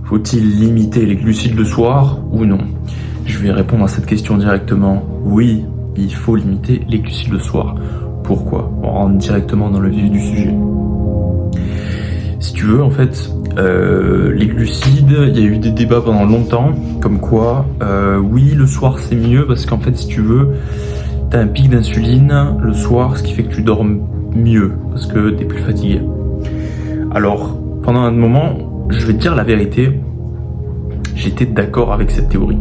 Faut-il limiter les glucides le soir ou non? Je vais répondre à cette question directement. Oui, il faut limiter les glucides le soir. Pourquoi? On rentre directement dans le vif du sujet. Si tu veux, en fait, les glucides, il y a eu des débats pendant longtemps, comme quoi, oui, le soir c'est mieux, parce qu'en fait, si tu veux, t'as un pic d'insuline le soir, ce qui fait que tu dors mieux, parce que t'es plus fatigué. Alors, pendant un moment, je vais te dire la vérité, j'étais d'accord avec cette théorie,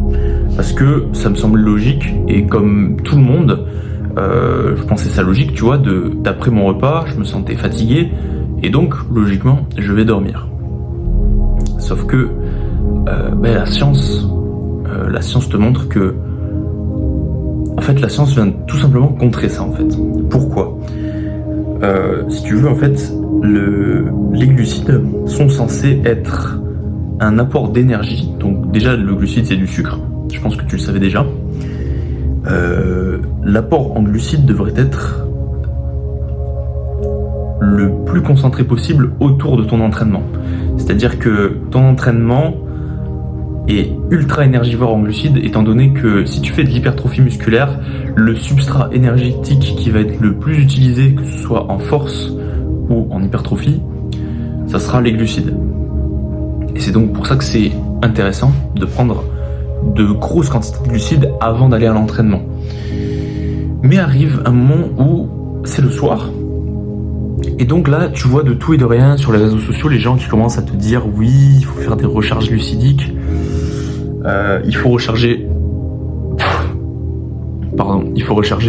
parce que ça me semble logique, et comme tout le monde, je pensais ça logique, tu vois, d'après mon repas, je me sentais fatigué, et donc, logiquement, je vais dormir. Sauf que la science te montre que, en fait, la science vient tout simplement contrer ça, en fait. Pourquoi? Si tu veux, en fait, les glucides sont censés être un apport d'énergie. Donc déjà, le glucide, c'est du sucre. Je pense que tu le savais déjà. L'apport en glucides devrait être le plus concentré possible autour de ton entraînement. C'est-à-dire que ton entraînement est ultra énergivore en glucides, étant donné que si tu fais de l'hypertrophie musculaire, le substrat énergétique qui va être le plus utilisé, que ce soit en force ou en hypertrophie, ça sera les glucides. Et c'est donc pour ça que c'est intéressant de prendre de grosses quantités de glucides avant d'aller à l'entraînement. Mais arrive un moment où c'est le soir, et donc là, tu vois de tout et de rien sur les réseaux sociaux, les gens qui commencent à te dire oui, il faut faire des recharges glucidiques, il faut recharger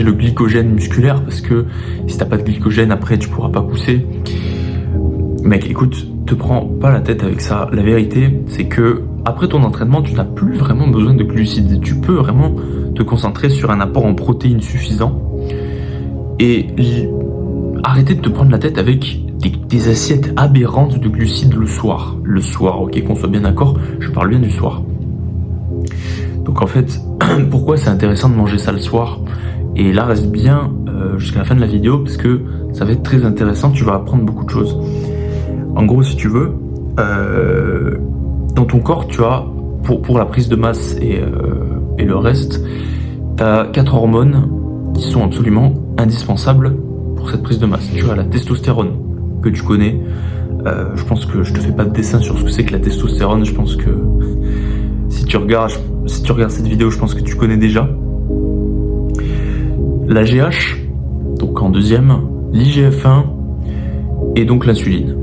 le glycogène musculaire, parce que si t'as pas de glycogène, après tu pourras pas pousser. Mec, écoute, te prends pas la tête avec ça. La vérité, c'est que après ton entraînement, tu n'as plus vraiment besoin de glucides. Tu peux vraiment te concentrer sur un apport en protéines suffisant et arrêter de te prendre la tête avec des assiettes aberrantes de glucides le soir. Le soir, ok, qu'on soit bien d'accord, je parle bien du soir. Donc en fait, pourquoi c'est intéressant de manger ça le soir? Et là, reste bien jusqu'à la fin de la vidéo, parce que ça va être très intéressant, tu vas apprendre beaucoup de choses. En gros, si tu veux, dans ton corps, tu as, pour la prise de masse et le reste, tu as 4 hormones qui sont absolument indispensables pour cette prise de masse. Tu as la testostérone, que tu connais. Je pense que je te fais pas de dessin sur ce que c'est que la testostérone. Je pense que si tu regardes cette vidéo, je pense que tu connais déjà. La GH, donc en deuxième, l'IGF-1 et donc l'insuline.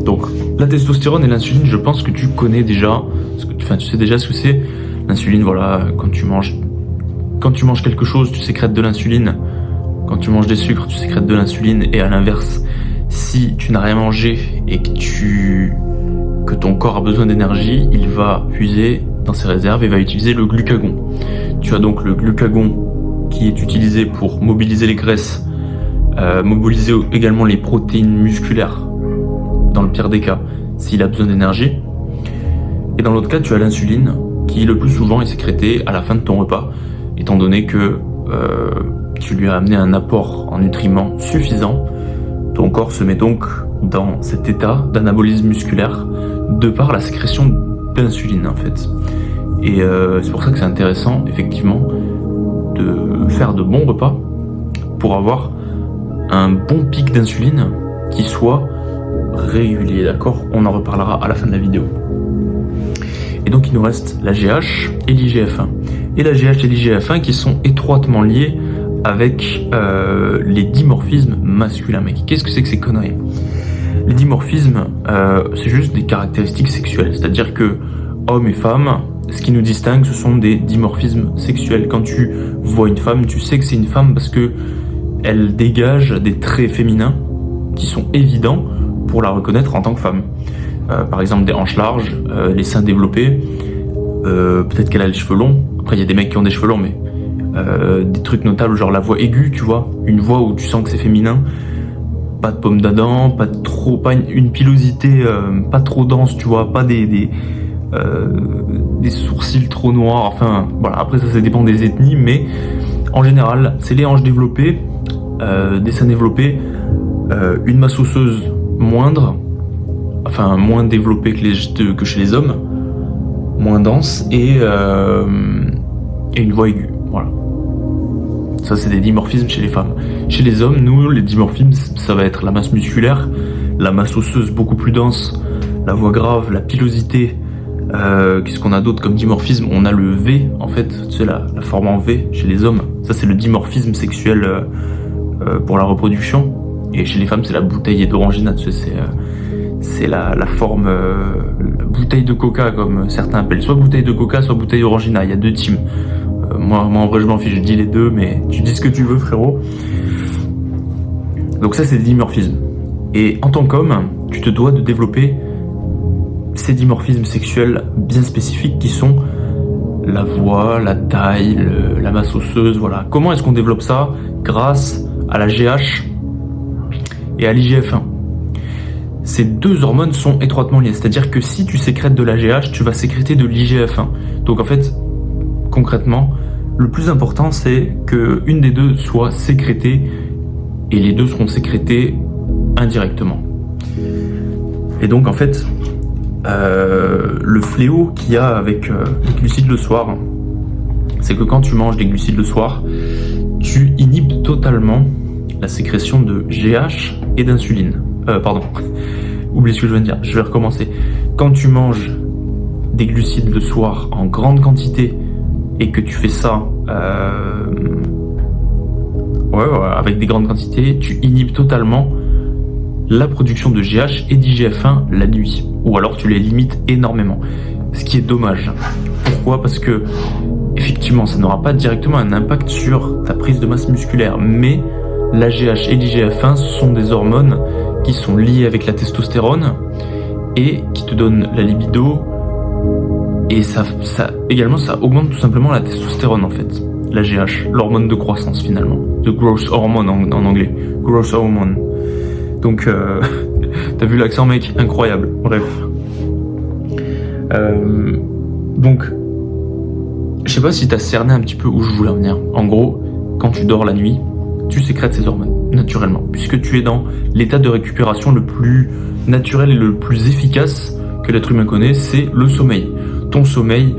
Donc la testostérone et l'insuline, je pense que tu connais déjà, tu sais déjà ce que c'est. L'insuline, voilà, quand tu manges quelque chose, tu sécrètes de l'insuline. Quand tu manges des sucres, tu sécrètes de l'insuline, et à l'inverse, si tu n'as rien mangé et que ton corps a besoin d'énergie, il va puiser dans ses réserves et va utiliser le glucagon. Tu as donc le glucagon qui est utilisé pour mobiliser les graisses, mobiliser également les protéines musculaires, dans le pire des cas, s'il a besoin d'énergie. Et dans l'autre cas, tu as l'insuline qui le plus souvent est sécrétée à la fin de ton repas, étant donné que tu lui as amené un apport en nutriments suffisant. Ton corps se met donc dans cet état d'anabolisme musculaire de par la sécrétion d'insuline, en fait. Et c'est pour ça que c'est intéressant, effectivement, de faire de bons repas pour avoir un bon pic d'insuline qui soit régulier, d'accord? On en reparlera à la fin de la vidéo. Et donc il nous reste la GH et l'IGF-1. Et la GH et l'IGF-1 qui sont étroitement liés avec les dimorphismes masculins, mec. Qu'est-ce que c'est que ces conneries? Les dimorphismes, c'est juste des caractéristiques sexuelles. C'est-à-dire que hommes et femmes, ce qui nous distingue, ce sont des dimorphismes sexuels. Quand tu vois une femme, tu sais que c'est une femme parce que elle dégage des traits féminins qui sont évidents pour la reconnaître en tant que femme. Par exemple, des hanches larges, les seins développés, peut-être qu'elle a les cheveux longs. Après, il y a des mecs qui ont des cheveux longs, mais des trucs notables, genre la voix aiguë, tu vois, une voix où tu sens que c'est féminin, pas de pomme d'Adam, pas une pilosité pas trop dense, tu vois, pas des sourcils trop noirs, enfin, voilà, après ça dépend des ethnies, mais en général, c'est les hanches développées, des seins développés, une masse osseuse moindre, enfin moins développée que chez les hommes, moins dense et une voix aiguë. Voilà. Ça, c'est des dimorphismes chez les femmes. Chez les hommes, nous, les dimorphismes, ça va être la masse musculaire, la masse osseuse beaucoup plus dense, la voix grave, la pilosité. Qu'est-ce qu'on a d'autre comme dimorphisme? On a le V, en fait, tu sais, la forme en V chez les hommes. Ça, c'est le dimorphisme sexuel pour la reproduction. Et chez les femmes, c'est la bouteille d'orangina, tu sais, c'est la forme la bouteille de coca, comme certains appellent. Soit bouteille de coca, soit bouteille d'orangina. Il y a deux teams. Moi, en vrai, je m'en fiche, je dis les deux, mais tu dis ce que tu veux, frérot. Donc ça, c'est des dimorphismes. Et en tant qu'homme, tu te dois de développer ces dimorphismes sexuels bien spécifiques qui sont la voix, la taille, la masse osseuse, voilà. Comment est-ce qu'on développe ça? Grâce à la GH et à l'IGF-1. Ces deux hormones sont étroitement liées, c'est-à-dire que si tu sécrètes de la GH, tu vas sécréter de l'IGF-1. Donc en fait, concrètement, le plus important, c'est qu'une des deux soit sécrétée, et les deux seront sécrétés indirectement. Et donc en fait, le fléau qu'il y a avec les glucides le soir, c'est que quand tu manges des glucides le soir, tu inhibes totalement la sécrétion de GH et d'insuline. Oublie ce que je viens de dire, je vais recommencer. Quand tu manges des glucides le soir en grande quantité et que tu fais ça avec des grandes quantités, tu inhibes totalement la production de GH et d'IGF-1 la nuit. Ou alors tu les limites énormément. Ce qui est dommage. Pourquoi? Parce que, effectivement, ça n'aura pas directement un impact sur ta prise de masse musculaire. Mais la GH et l'IGF-1 sont des hormones qui sont liées avec la testostérone et qui te donnent la libido. Et ça augmente tout simplement la testostérone en fait. La GH, l'hormone de croissance finalement. The growth hormone en anglais. Growth hormone. Donc, t'as vu l'accent, mec? Incroyable. Bref. Donc, je sais pas si t'as cerné un petit peu où je voulais en venir. En gros, quand tu dors la nuit, tu sécrètes ces hormones, naturellement. Puisque tu es dans l'état de récupération le plus naturel et le plus efficace que l'être humain connaît, c'est le sommeil. Ton sommeil,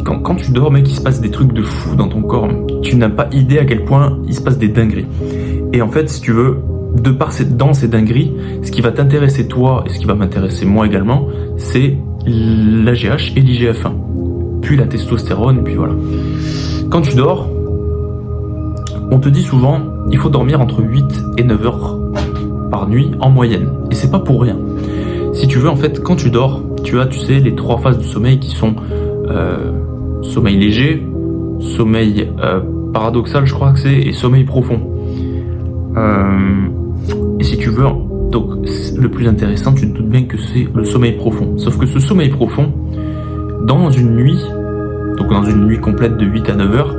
quand tu dors, mec, il se passe des trucs de fou dans ton corps. Tu n'as pas idée à quel point il se passe des dingueries. Et en fait, si tu veux, dans ces dingueries, ce qui va t'intéresser toi et ce qui va m'intéresser moi également, c'est la GH et l'IGF-1, puis la testostérone, puis voilà. Quand tu dors, on te dit souvent, il faut dormir entre 8 et 9 heures par nuit en moyenne. Et c'est pas pour rien. Si tu veux, en fait, quand tu dors, tu as, tu sais, les 3 phases du sommeil qui sont sommeil léger, sommeil paradoxal, je crois que c'est, et sommeil profond. Et si tu veux, donc le plus intéressant, tu te doutes bien que c'est le sommeil profond. Sauf que ce sommeil profond, dans une nuit, donc dans une nuit complète de 8 à 9 heures,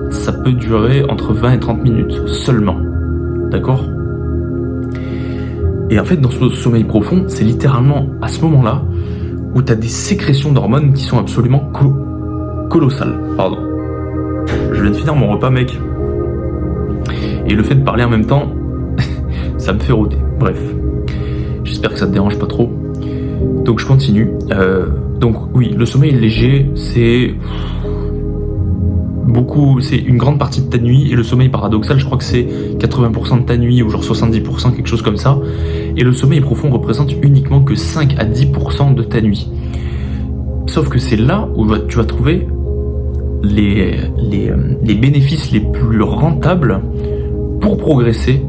ça peut durer entre 20 et 30 minutes seulement. D'accord? Et en fait, dans ce sommeil profond, c'est littéralement à ce moment-là où tu as des sécrétions d'hormones qui sont absolument colossales. Pardon. Je viens de finir mon repas, mec. Et le fait de parler en même temps, ça me fait rôder. Bref. J'espère que ça te dérange pas trop. Donc je continue. Donc oui, le sommeil léger, c'est une grande partie de ta nuit, et le sommeil paradoxal, je crois que c'est 80% de ta nuit, ou genre 70%, quelque chose comme ça. Et le sommeil profond représente uniquement que 5 à 10% de ta nuit. Sauf que c'est là où tu vas trouver les bénéfices les plus rentables pour progresser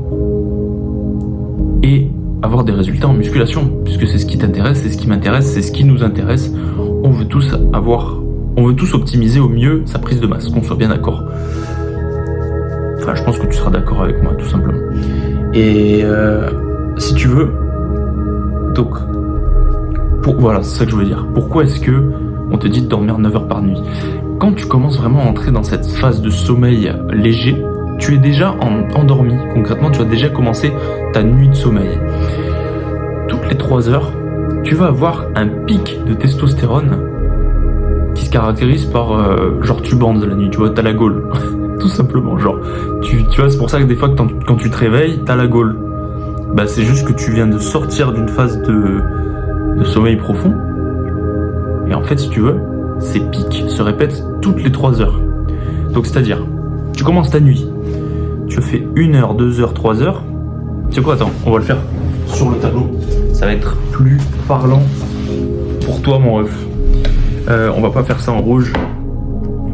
et avoir des résultats en musculation, puisque c'est ce qui t'intéresse, c'est ce qui m'intéresse, c'est ce qui nous intéresse. On veut tous optimiser au mieux sa prise de masse, qu'on soit bien d'accord. Enfin, je pense que tu seras d'accord avec moi, tout simplement. Et si tu veux, donc, voilà, c'est ça que je veux dire. Pourquoi est-ce que on te dit de dormir 9 heures par nuit? Quand tu commences vraiment à entrer dans cette phase de sommeil léger, tu es déjà endormi. Concrètement, tu as déjà commencé ta nuit de sommeil. Toutes les 3 heures, tu vas avoir un pic de testostérone qui se caractérise par genre tu bandes la nuit, tu vois, t'as la gaule. Tout simplement, genre tu vois, c'est pour ça que des fois quand tu te réveilles, t'as la gaule. Bah c'est juste que tu viens de sortir d'une phase de sommeil profond Et en fait, si tu veux, ces pics se répètent toutes les 3 heures. Donc, c'est-à-dire, tu commences ta nuit, tu fais 1 heure, 2 heures, 3 heures. Tu sais quoi, attends, on va le faire sur le tableau. Ça va être plus parlant pour toi, mon ref. On va pas faire ça en rouge,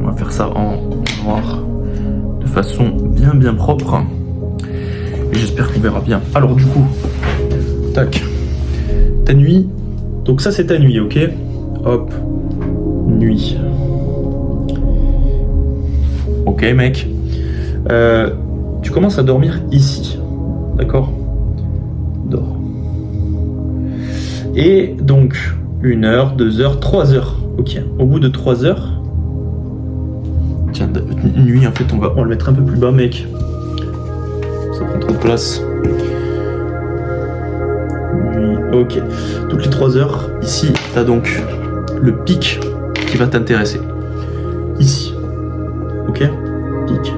on va faire ça en noir, de façon bien propre. Et j'espère qu'on verra bien. Alors du coup, tac, ta nuit, donc ça c'est ta nuit, ok? Hop, nuit. Ok mec, tu commences à dormir ici, d'accord? Dors. Et donc, 1 heure, 2 heures, 3 heures. Ok, au bout de 3 heures... Tiens, nuit, en fait, on va le mettre un peu plus bas, mec. Ça prend trop de place. Nuit, ok. Toutes les 3 heures, ici, t'as donc le pic qui va t'intéresser. Ici. Ok? Pic.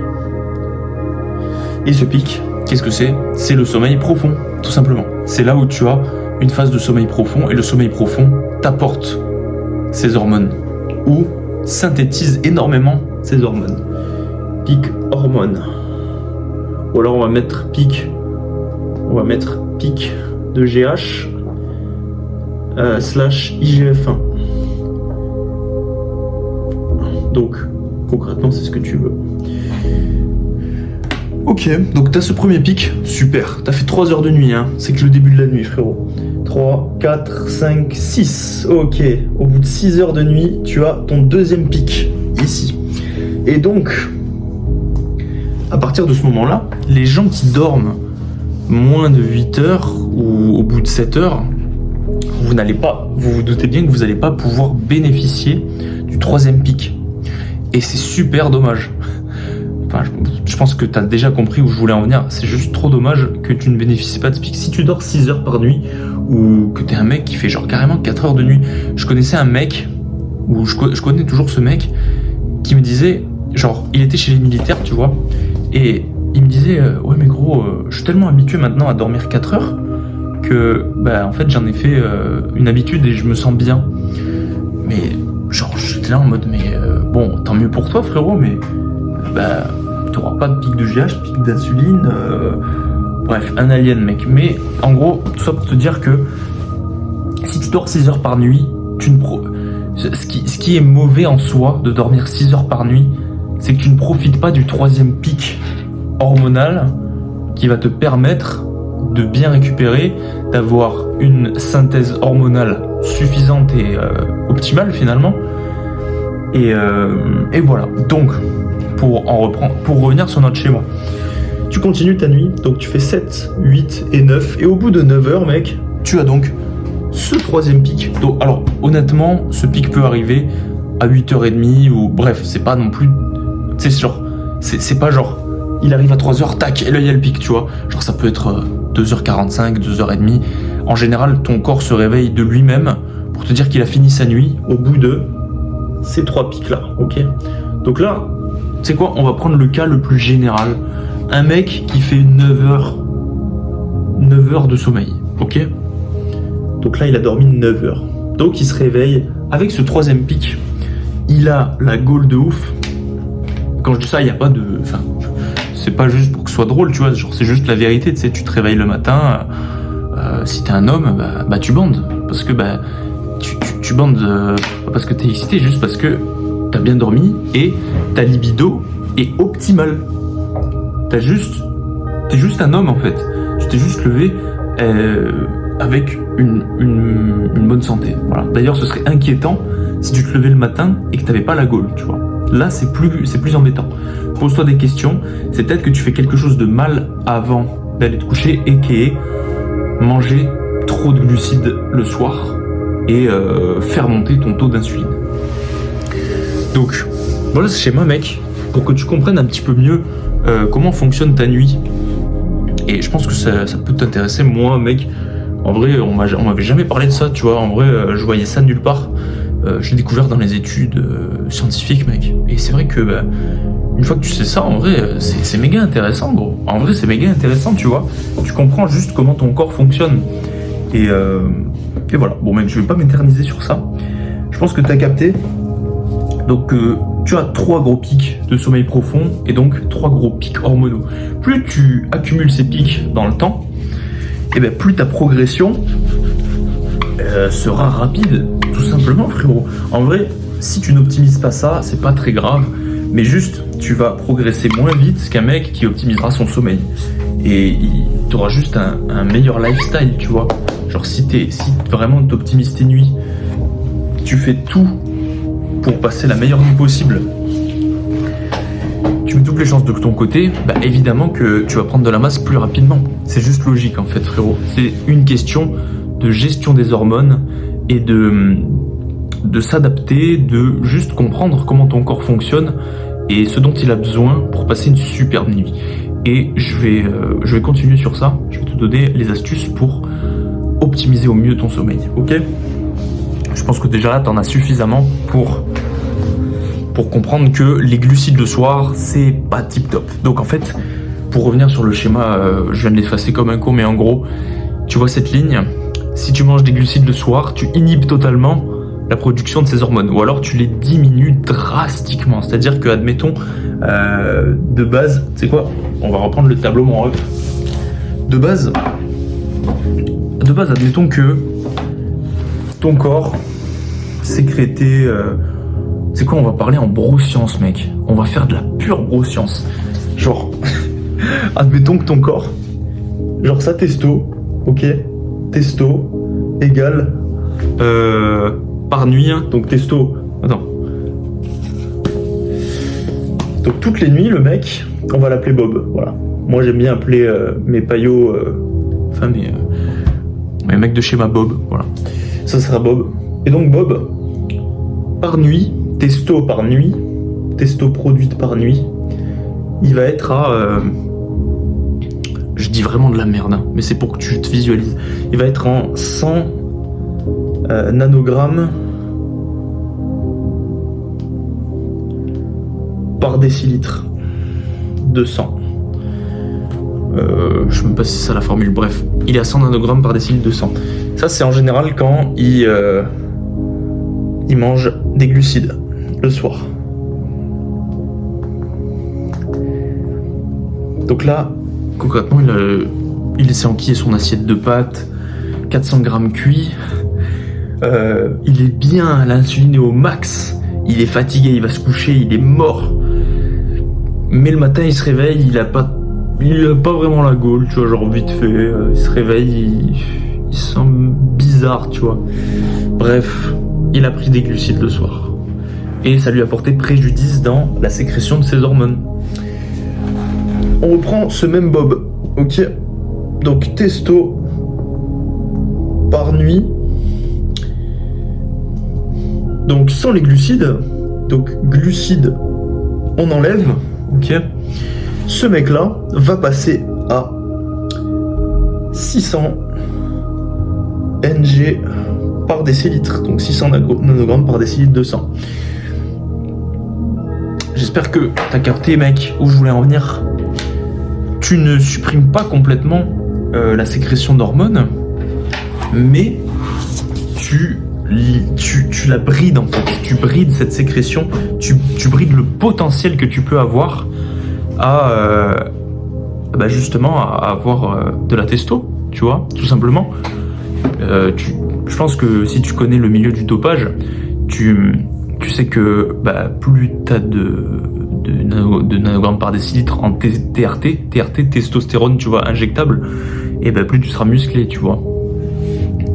Et ce pic, qu'est-ce que c'est? C'est le sommeil profond, tout simplement. C'est là où tu as une phase de sommeil profond, et le sommeil profond t'apporte ces hormones, ou synthétise énormément ces hormones. Pic hormones. Ou alors on va mettre pic de GH / IGF-1. Donc concrètement c'est ce que tu veux. Ok, donc t'as ce premier pic, super, t'as fait 3 heures de nuit, hein. C'est que le début de la nuit, frérot. 3, 4, 5, 6, ok. Au bout de 6 heures de nuit, tu as ton deuxième pic, ici. Et donc, à partir de ce moment-là, les gens qui dorment moins de 8 heures, ou au bout de 7 heures, vous vous doutez bien que vous n'allez pas pouvoir bénéficier du troisième pic. Et c'est super dommage. Enfin, je pense que tu as déjà compris où je voulais en venir. C'est juste trop dommage que tu ne bénéficies pas de ce pic. Si tu dors 6 heures par nuit, ou que tu es un mec qui fait genre carrément 4 heures de nuit. Je connaissais un mec, ou je connais toujours ce mec, qui me disait, genre, il était chez les militaires, tu vois, et il me disait, ouais mais gros, je suis tellement habitué maintenant à dormir 4 heures, que, bah en fait j'en ai fait une habitude et je me sens bien. Mais, genre, j'étais là en mode, mais bon, tant mieux pour toi frérot, mais, bah... t'auras pas de pic de GH, pic d'insuline, bref, un alien mec. Mais en gros, tout ça pour te dire que si tu dors 6 heures par nuit, ce qui est mauvais en soi de dormir 6 heures par nuit, c'est que tu ne profites pas du troisième pic hormonal qui va te permettre de bien récupérer, d'avoir une synthèse hormonale suffisante et optimale finalement. Et voilà. Donc, pour revenir sur notre schéma, tu continues ta nuit, donc tu fais 7, 8 et 9, et au bout de 9 heures, mec, tu as donc ce troisième pic. Donc, alors, honnêtement, ce pic peut arriver à 8h30, ou bref, c'est pas non plus... C'est pas genre, il arrive à 3h, tac, et là il y a le pic, tu vois. Genre, ça peut être 2h45, 2h30. En général, ton corps se réveille de lui-même pour te dire qu'il a fini sa nuit au bout de ces 3 pics-là, ok? Donc là, tu sais quoi, on va prendre le cas le plus général. Un mec qui fait 9 heures de sommeil, ok? Donc là, il a dormi 9 heures. Donc il se réveille avec ce troisième pic. Il a la gaule de ouf. Quand je dis ça, il n'y a pas de... Enfin, c'est pas juste pour que ce soit drôle, tu vois. Genre, c'est juste la vérité, tu sais. Tu te réveilles le matin, si t'es un homme, bah tu bandes. Parce que, tu bandes pas parce que t'es excité, juste parce que t'as bien dormi et ta libido est optimale. T'es juste un homme en fait. Tu t'es juste levé avec une bonne santé. Voilà. D'ailleurs, ce serait inquiétant si tu te levais le matin et que t'avais pas la gaule, tu vois. Là, c'est plus embêtant. Pose-toi des questions. C'est peut-être que tu fais quelque chose de mal avant d'aller te coucher et qui est manger trop de glucides le soir et faire monter ton taux d'insuline. Donc, voilà ce schéma, mec, pour que tu comprennes un petit peu mieux comment fonctionne ta nuit. Et je pense que ça peut t'intéresser. Moi, mec, en vrai, on m'avait jamais parlé de ça, tu vois. En vrai, je voyais ça nulle part. J'ai découvert dans les études scientifiques, mec. Et c'est vrai que, une fois que tu sais ça, en vrai, c'est méga intéressant, gros. En vrai, c'est méga intéressant, tu vois. Tu comprends juste comment ton corps fonctionne. Et voilà. Bon, mec, je vais pas m'éterniser sur ça. Je pense que tu as capté. Donc tu as 3 gros pics de sommeil profond et donc 3 gros pics hormonaux. Plus tu accumules ces pics dans le temps, et bien plus ta progression sera rapide, tout simplement, frérot. En vrai, si tu n'optimises pas ça, c'est pas très grave, mais juste tu vas progresser moins vite qu'un mec qui optimisera son sommeil. Et tu auras juste un meilleur lifestyle, tu vois. Genre si vraiment tu optimises tes nuits, tu fais tout pour passer la meilleure nuit possible, tu mets toutes les chances de ton côté, bah évidemment que tu vas prendre de la masse plus rapidement. C'est juste logique en fait, frérot. C'est une question de gestion des hormones et de s'adapter, de juste comprendre comment ton corps fonctionne et ce dont il a besoin pour passer une superbe nuit. Et je vais continuer sur ça. Je vais te donner les astuces pour optimiser au mieux ton sommeil, ok? Je pense que déjà là, tu en as suffisamment pour comprendre que les glucides le soir, c'est pas tip top. Donc en fait, pour revenir sur le schéma, je viens de l'effacer comme un con, mais en gros, tu vois cette ligne, si tu manges des glucides le soir, tu inhibes totalement la production de ces hormones, ou alors tu les diminues drastiquement. C'est-à-dire que, admettons, de base, tu sais quoi, on va reprendre le tableau, mon ref. De base, admettons que ton corps sécrétait... c'est quoi, on va parler en broscience, mec. On va faire de la pure broscience. Genre, admettons que ton corps, genre ça testo, ok, testo égale par nuit, hein, donc testo, attends. Donc toutes les nuits, le mec, on va l'appeler Bob, voilà. Moi j'aime bien appeler mes paillots, mes mecs de schéma Bob, voilà. Ça sera Bob. Et donc Bob, par nuit, testo par nuit, testo produite par nuit, il va être à... je dis vraiment de la merde, hein, mais c'est pour que tu te visualises. Il va être en 100 nanogrammes par décilitre de sang. Je sais même pas si c'est ça la formule, bref. Il est à 100 nanogrammes par décilitre de sang. Ça, c'est en général quand il mange des glucides le soir. Donc là, concrètement, il s'est enquillé son assiette de pâtes, 400 grammes cuits. Il est bien, l'insuline est au max. Il est fatigué, il va se coucher, il est mort. Mais le matin, il se réveille, il a pas vraiment la gaule, tu vois, genre vite fait. Il se réveille, il se sent bizarre, tu vois. Bref, il a pris des glucides le soir. Et ça lui a porté préjudice dans la sécrétion de ses hormones. On reprend ce même Bob, ok? Donc testo par nuit. Donc sans les glucides, donc glucides on enlève, ok? Ce mec-là va passer à 600 Ng par décilitre, donc 600 nanogrammes par décilitre de sang. J'espère que t'as capté, mec, où je voulais en venir. Tu ne supprimes pas complètement la sécrétion d'hormones, mais tu la brides en fait. Tu brides cette sécrétion, tu brides le potentiel que tu peux avoir à justement à avoir de la testo, tu vois, tout simplement. Je pense que si tu connais le milieu du dopage, tu sais que plus tu as de nanogrammes par décilitre en TRT, testostérone, tu vois, injectable, et plus tu seras musclé, tu vois.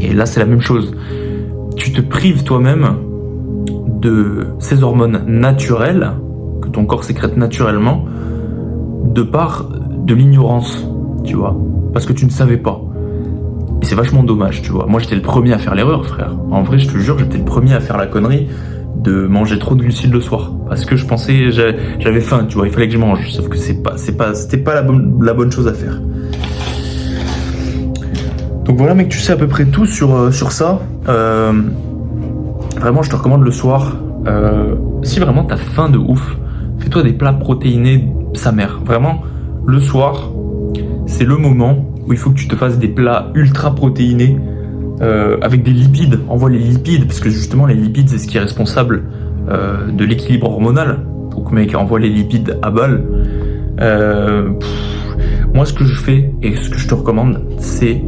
Et là, c'est la même chose. Tu te prives toi-même de ces hormones naturelles que ton corps sécrète naturellement de par de l'ignorance, tu vois, parce que tu ne savais pas. Et c'est vachement dommage, tu vois. Moi, j'étais le premier à faire l'erreur, frère. En vrai, je te jure, j'étais le premier à faire la connerie de manger trop de glucides le soir, parce que je pensais, j'avais faim, tu vois, il fallait que je mange. Sauf que c'était pas la bonne chose à faire. Donc voilà, mec, tu sais à peu près tout sur ça. Vraiment, je te recommande le soir. Si vraiment t'as faim de ouf, fais-toi des plats protéinés, sa mère. Vraiment, le soir, c'est le moment où il faut que tu te fasses des plats ultra protéinés avec des lipides, envoie les lipides, parce que justement les lipides c'est ce qui est responsable de l'équilibre hormonal. Donc mec, envoie les lipides à balle. Moi ce que je fais et ce que je te recommande, c'est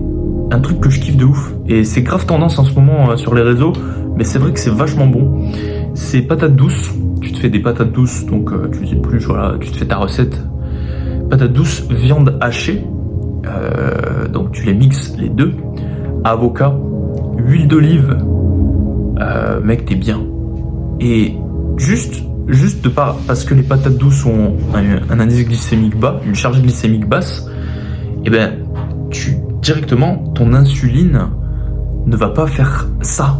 un truc que je kiffe de ouf. Et c'est grave tendance en ce moment sur les réseaux, mais c'est vrai que c'est vachement bon. C'est patates douces. Tu te fais des patates douces, donc tu sais plus, voilà, tu te fais ta recette. Patates douces, viande hachée. Donc tu les mixes les deux. Avocat, huile d'olive. Mec, t'es bien. Et juste de pas, parce que les patates douces ont un indice glycémique bas, une charge glycémique basse, et ben directement ton insuline ne va pas faire ça.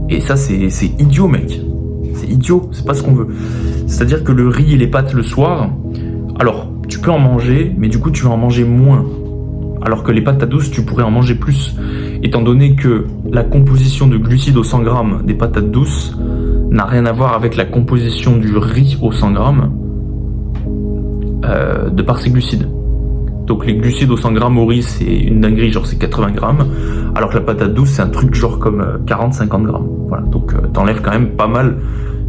Et ça c'est idiot mec. C'est idiot, c'est pas ce qu'on veut. C'est-à-dire que le riz et les pâtes le soir, alors tu peux en manger, mais du coup tu vas en manger moins. Alors que les patates douces, tu pourrais en manger plus. Étant donné que la composition de glucides au 100 grammes des patates douces n'a rien à voir avec la composition du riz au 100 grammes de par ses glucides. Donc les glucides au 100 grammes au riz, c'est une dinguerie, genre c'est 80 grammes. Alors que la patate douce, c'est un truc genre comme 40-50 grammes. Voilà, donc t'enlèves quand même pas mal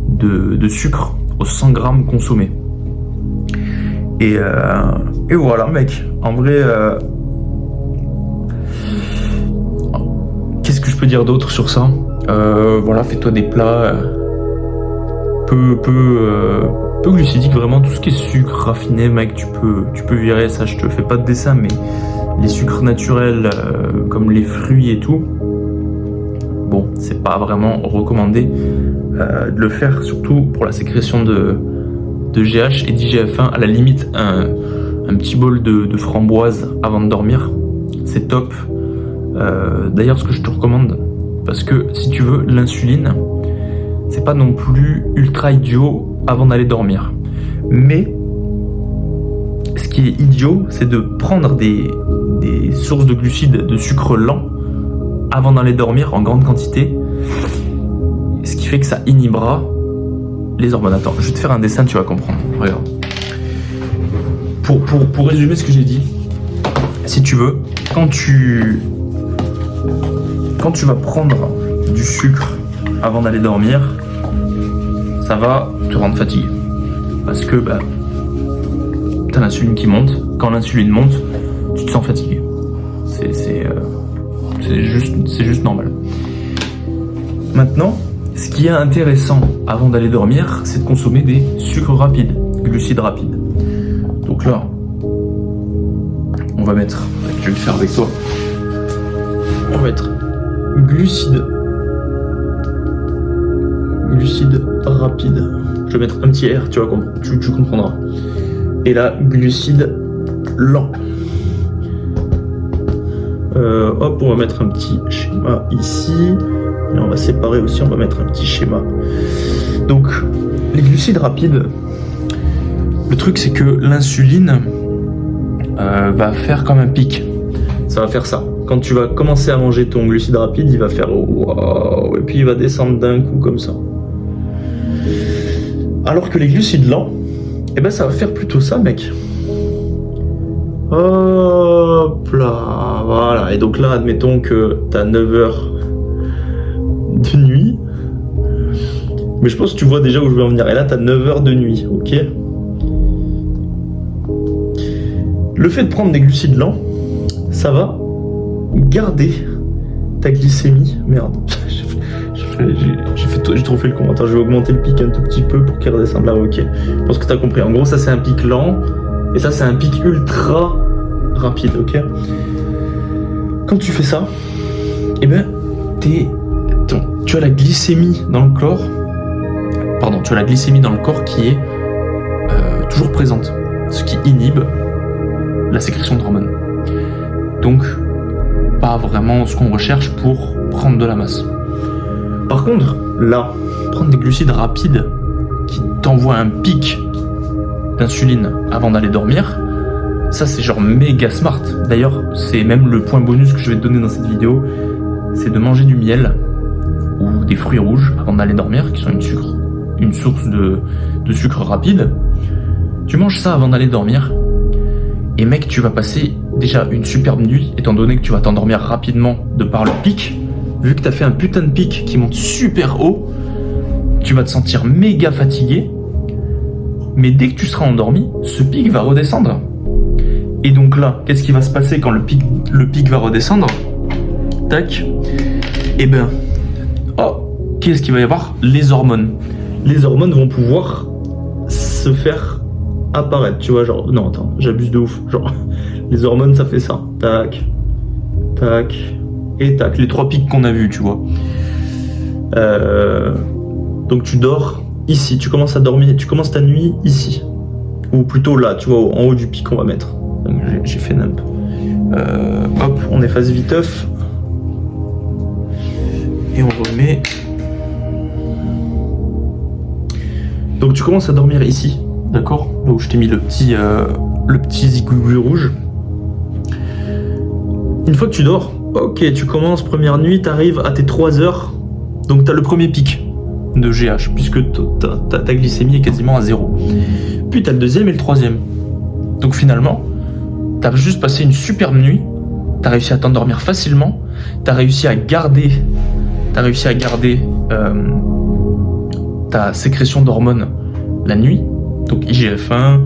de sucre aux 100 grammes consommés. Et voilà mec, en vrai... Qu'est-ce que je peux dire d'autre sur ça? Voilà, fais-toi des plats peu glucidiques, vraiment tout ce qui est sucre raffiné, mec, tu peux virer ça. Je te fais pas de dessin, mais les sucres naturels comme les fruits et tout, bon, c'est pas vraiment recommandé de le faire, surtout pour la sécrétion de GH et d'IGF-1. À la limite, un petit bol de framboise avant de dormir, c'est top. D'ailleurs, ce que je te recommande, parce que si tu veux, l'insuline, c'est pas non plus ultra idiot avant d'aller dormir. Mais ce qui est idiot, c'est de prendre des sources de glucides, de sucre lent, avant d'aller dormir en grande quantité, ce qui fait que ça inhibera les hormones. Attends, je vais te faire un dessin, tu vas comprendre. Regarde. Pour résumer ce que j'ai dit, si tu veux, quand tu vas prendre du sucre avant d'aller dormir, ça va te rendre fatigué. Parce que t'as l'insuline qui monte. Quand l'insuline monte, tu te sens fatigué. C'est juste normal. Maintenant, ce qui est intéressant avant d'aller dormir, c'est de consommer des sucres rapides, glucides rapides. Donc là, on va mettre, je vais le faire avec toi, on va mettre glucides rapides. Je vais mettre un petit R, tu comprendras. Et là, glucides lents. Hop, on va mettre un petit schéma ici. Et on va séparer aussi, on va mettre un petit schéma. Donc, les glucides rapides, le truc c'est que l'insuline va faire comme un pic. Ça va faire ça. Quand tu vas commencer à manger ton glucide rapide, il va faire wow, et puis il va descendre d'un coup comme ça. Alors que les glucides lents, ça va faire plutôt ça, mec. Hop là, voilà. Et donc là, admettons que t'as 9 heures de nuit. Mais je pense que tu vois déjà où je veux en venir. Et là, t'as 9 heures de nuit, ok? Le fait de prendre des glucides lents, ça va garder ta glycémie. Merde, j'ai trop fait le con. Attends, je vais augmenter le pic un tout petit peu pour qu'il redescende là. Ok, je pense que t'as compris. En gros, ça c'est un pic lent et ça c'est un pic ultra rapide. Ok. Quand tu fais ça, tu as la glycémie dans le corps. Pardon, tu as la glycémie dans le corps qui est toujours présente, ce qui inhibe la sécrétion d'hormones. Donc, pas vraiment ce qu'on recherche pour prendre de la masse. Par contre, là, prendre des glucides rapides qui t'envoient un pic d'insuline avant d'aller dormir, ça c'est genre méga smart. D'ailleurs, c'est même le point bonus que je vais te donner dans cette vidéo, c'est de manger du miel ou des fruits rouges avant d'aller dormir, qui sont une source de sucre rapide. Tu manges ça avant d'aller dormir, et mec, tu vas passer déjà une superbe nuit, étant donné que tu vas t'endormir rapidement de par le pic. Vu que tu as fait un putain de pic qui monte super haut, tu vas te sentir méga fatigué. Mais dès que tu seras endormi, ce pic va redescendre. Et donc là, qu'est-ce qui va se passer quand le pic va redescendre? Tac. Et ben, oh, qu'est-ce qu'il va y avoir? Les hormones. Les hormones vont pouvoir se faire apparaître, tu vois, genre, non, attends, j'abuse de ouf. Genre, les hormones, ça fait ça. Tac, tac, et tac. Les 3 pics qu'on a vus, tu vois. Donc tu dors ici, tu commences à dormir, tu commences ta nuit ici. Ou plutôt là, tu vois, en haut du pic, on va mettre. J'ai fait nump. Hop, on efface viteuf. Et on remet. Donc tu commences à dormir ici, d'accord? Là où je t'ai mis le petit zigouigou rouge. Une fois que tu dors, ok, tu commences, première nuit, t'arrives à tes 3 heures. Donc t'as le premier pic de GH, puisque ta glycémie est quasiment à 0. Puis t'as le deuxième et le troisième. Donc finalement, t'as juste passé une superbe nuit, t'as réussi à t'endormir facilement, t'as réussi à garder ta sécrétion d'hormones la nuit, donc IGF-1,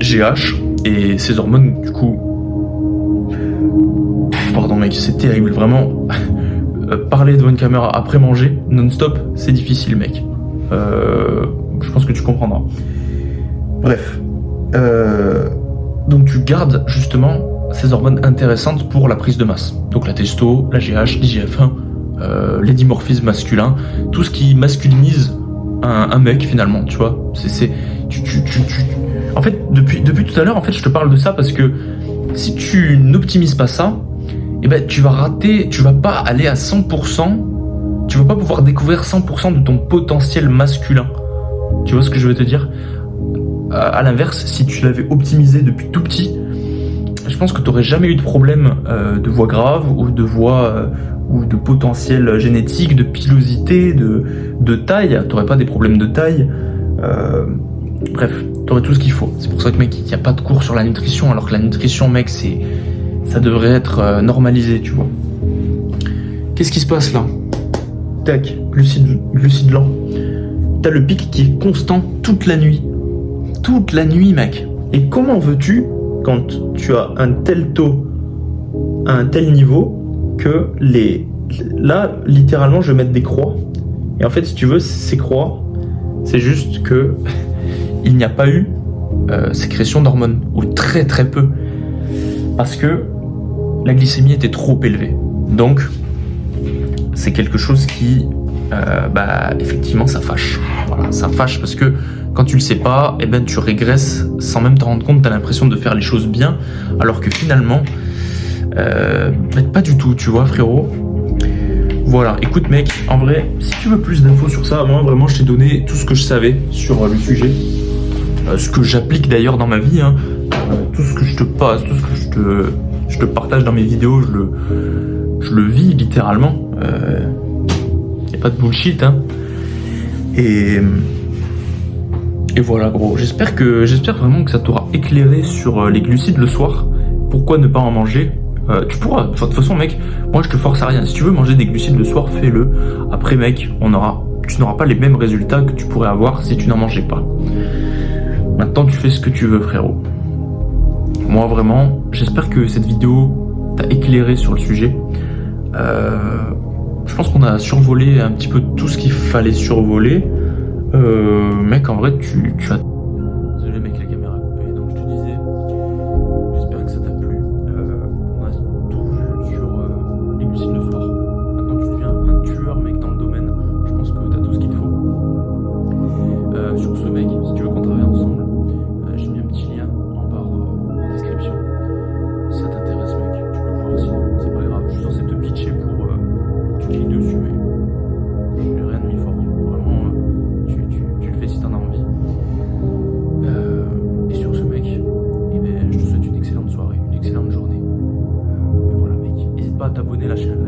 GH, et ces hormones, du coup, pardon mec, c'est terrible, vraiment. Parler devant une caméra après manger, non-stop, c'est difficile, mec. Je pense que tu comprendras. Bref. Donc tu gardes justement ces hormones intéressantes pour la prise de masse. Donc la testo, la GH, l'IGF-1, les dimorphismes masculins, tout ce qui masculinise un mec finalement, tu vois. En fait, depuis tout à l'heure, en fait, je te parle de ça parce que si tu n'optimises pas ça, eh ben, tu vas rater, tu vas pas aller à 100%, tu vas pas pouvoir découvrir 100% de ton potentiel masculin. Tu vois ce que je veux te dire? À l'inverse, si tu l'avais optimisé depuis tout petit, je pense que tu n'aurais jamais eu de problème de voix grave ou de voix ou de potentiel génétique, de pilosité, de taille. Tu n'aurais pas des problèmes de taille. Bref, tu aurais tout ce qu'il faut. C'est pour ça que, mec, il n'y a pas de cours sur la nutrition, alors que la nutrition, mec, ça devrait être normalisé, tu vois. Qu'est-ce qui se passe là? Tac, glucides lents. T'as le pic qui est constant toute la nuit. Toute la nuit, mec. Et comment veux-tu, quand tu as un tel taux, à un tel niveau, que là, littéralement, je vais mettre des croix. Et en fait, si tu veux, ces croix, c'est juste que il n'y a pas eu sécrétion d'hormones, ou très très peu. Parce que la glycémie était trop élevée. Donc, c'est quelque chose qui, effectivement, ça fâche. Voilà, ça fâche parce que quand tu le sais pas, eh ben, tu régresses sans même te rendre compte, tu as l'impression de faire les choses bien, alors que finalement, pas du tout, tu vois, frérot. Voilà, écoute mec, en vrai, si tu veux plus d'infos sur ça, moi vraiment je t'ai donné tout ce que je savais sur le sujet, ce que j'applique d'ailleurs dans ma vie, hein. Tout ce que je te passe, tout ce que je te partage dans mes vidéos, je le vis littéralement. Y a pas de bullshit, hein. Et voilà gros, j'espère vraiment que ça t'aura éclairé sur les glucides le soir. Pourquoi ne pas en manger? Tu pourras, de toute façon mec, moi je te force à rien. Si tu veux manger des glucides le soir, fais-le. Après mec, tu n'auras pas les mêmes résultats que tu pourrais avoir si tu n'en mangeais pas. Maintenant tu fais ce que tu veux frérot. Moi vraiment, j'espère que cette vidéo t'a éclairé sur le sujet. Je pense qu'on a survolé un petit peu tout ce qu'il fallait survoler. Mec, en vrai, tu as... Désolé mec, la caméra a coupé, donc je te disais, j'espère que ça t'a plu. On a tout vu sur les glucides le soir. Maintenant tu deviens un tueur mec dans le domaine, je pense que t'as tout ce qu'il te faut. Sur ce mec, si tu veux qu'on travaille ensemble, j'ai mis un petit lien en barre en description. Si ça t'intéresse mec, tu peux le voir aussi, c'est pas grave, je suis censé te pitcher pour que tu cliques dessus, mais j'ai rien de mis fort. Vraiment, tu le fais si t'en as envie. Et sur ce mec, je te souhaite une excellente soirée, une excellente journée. Et voilà mec, n'hésite pas à t'abonner à la chaîne.